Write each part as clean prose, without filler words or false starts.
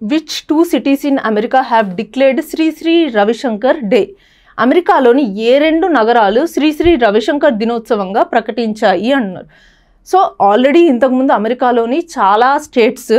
Which 2 cities in America have declared Shri Shri Ravishankar day? అమెరికాలోని ఏ 2 నగరాలు శ్రీ శ్రీ రవిశంకర్ దినోత్సవంగా ప్రకటించాయి అన్నారు. సో ఆల్రెడీ ఇంతకుముందు అమెరికాలోని చాలా స్టేట్స్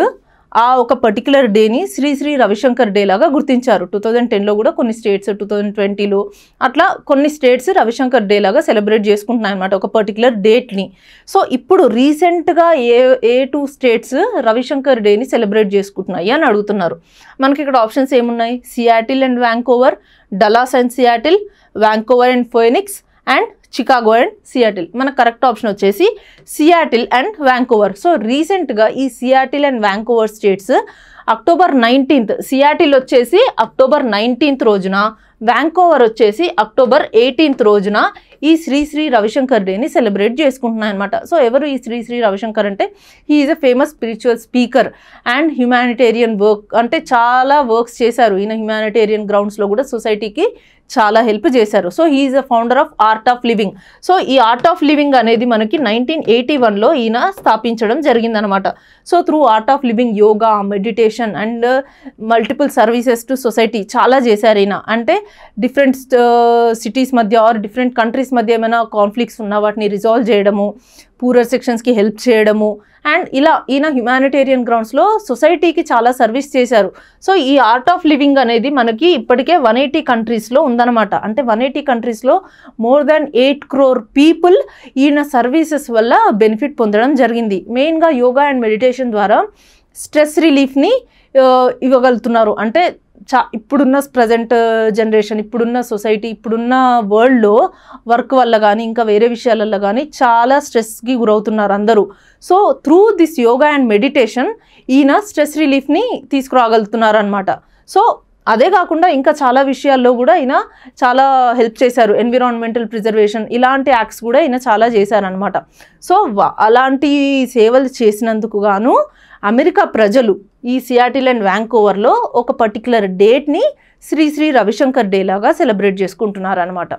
ఆ ఒక పర్టికులర్ డేని శ్రీ శ్రీ రవిశంకర్ డే లాగా గుర్తించారు. 2010లో కూడా కొన్ని స్టేట్స్, 2020లో అట్లా కొన్ని స్టేట్స్ రవిశంకర్ డే లాగా సెలబ్రేట్ చేసుకుంటున్నాయి అన్నమాట ఒక పర్టికులర్ డేట్ని. సో ఇప్పుడు రీసెంట్గా ఏ 2 స్టేట్స్ రవిశంకర్ డేని సెలబ్రేట్ చేసుకుంటున్నాయి అని అడుగుతున్నారు. మనకి ఇక్కడ ఆప్షన్స్ ఏమున్నాయి? Seattle and Vancouver, Dallas and Seattle, Vancouver and Phoenix and Chicago and Seattle. మన కరెక్ట్ ఆప్షన్ వచ్చేసి సియాటిల్ అండ్ వ్యాంకోవర్. సో రీసెంట్గా ఈ Seattle and Vancouver states October 19th, Seattle వచ్చేసి అక్టోబర్ 19th రోజున, వ్యాంకోవర్ వచ్చేసి అక్టోబర్ 18th రోజున ఈ శ్రీ శ్రీ రవిశంకర్ డేని సెలబ్రేట్ చేసుకుంటున్నాయి అనమాట. సో ఎవరు ఈ శ్రీ శ్రీ రవిశంకర్ అంటే he is a famous spiritual speaker and humanitarian work, అంటే చాలా వర్క్స్ చేశారు ఈయన. హ్యుమానిటేరియన్ గ్రౌండ్స్లో కూడా సొసైటీకి చాలా హెల్ప్ చేశారు. So he is a founder of art of living. So ఈ ఆర్ట్ ఆఫ్ లివింగ్ అనేది మనకి 1981లో ఈయన స్థాపించడం జరిగిందనమాట. So through art of living yoga, meditation and multiple services to society చాలా చేశారు ఈయన. అంటే డిఫరెంట్ సిటీస్ మధ్య ఆర్ డిఫరెంట్ కంట్రీస్ మధ్య ఏమైనా కాన్ఫ్లిక్ట్స్ ఉన్నా వాటిని రిజాల్వ్ చేయడము, పూరర్ సెక్షన్స్కి హెల్ప్ చేయడము అండ్ ఇలా ఈయన హ్యుమానిటేరియన్ గ్రౌండ్స్లో సొసైటీకి చాలా సర్వీస్ చేశారు. సో ఈ ఆర్ట్ ఆఫ్ లివింగ్ అనేది మనకి ఇప్పటికే 180 కంట్రీస్లో ఉందన్నమాట. అంటే 180 కంట్రీస్లో more than 8 crore పీపుల్ ఈయన సర్వీసెస్ వల్ల బెనిఫిట్ పొందడం జరిగింది. మెయిన్గా యోగా అండ్ మెడిటేషన్ ద్వారా స్ట్రెస్ రిలీఫ్ని ఇవ్వగలుగుతున్నారు. అంటే ఇప్పుడున్న ప్రజెంట్ జనరేషన్, ఇప్పుడున్న సొసైటీ, ఇప్పుడున్న వరల్డ్లో వర్క్ వల్ల కానీ ఇంకా వేరే విషయాలలో కానీ చాలా స్ట్రెస్కి గురవుతున్నారు అందరూ. So through this yoga and meditation ఈయన స్ట్రెస్ రిలీఫ్ని తీసుకురాగలుగుతున్నారు అనమాట. సో అదే కాకుండా ఇంకా చాలా విషయాల్లో కూడా ఈయన చాలా హెల్ప్ చేశారు. ఎన్విరాన్మెంటల్ ప్రిజర్వేషన్ ఇలాంటి యాక్ట్స్ కూడా ఈయన చాలా చేశారనమాట. సో అలాంటి సేవలు చేసినందుకు గాను అమెరికా ప్రజలు ఈ సియాటిల్ అండ్ వ్యాంకోవర్లో ఒక పర్టికులర్ డేట్ని శ్రీ శ్రీ రవిశంకర్ డే లాగా సెలబ్రేట్ చేసుకుంటున్నారు అనమాట.